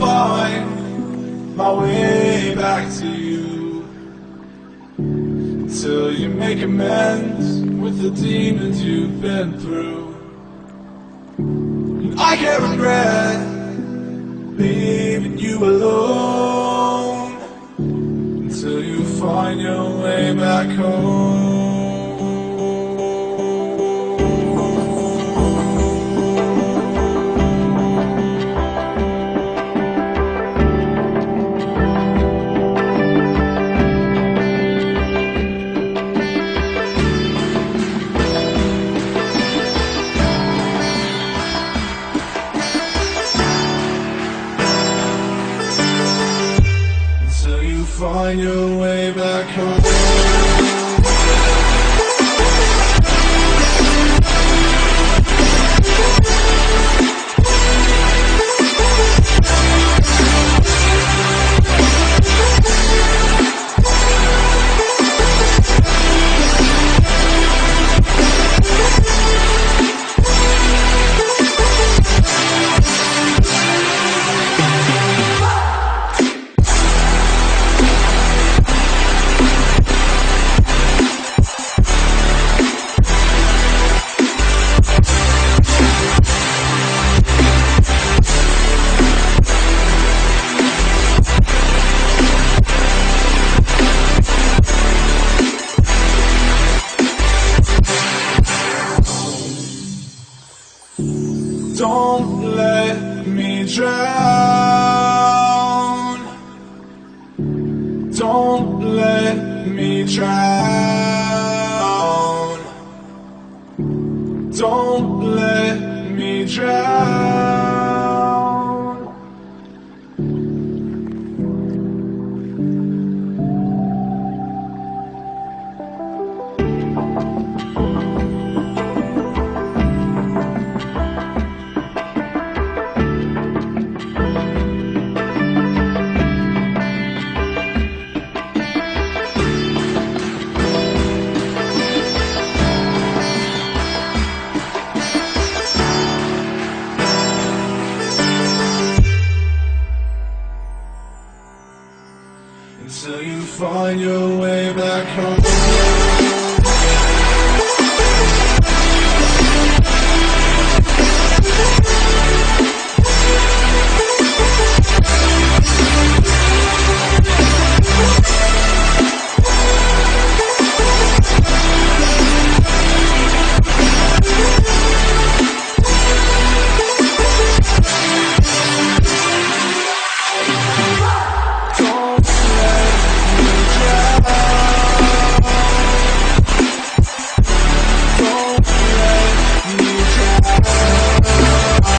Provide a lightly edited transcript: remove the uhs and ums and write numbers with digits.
find my way back to you, till you make amends with the demons you've been through. And I can't regret leaving you alone until you find your way back home. Find your way back home. Don't let me drown. Don't let me drown. Don't let me drown. Until you find your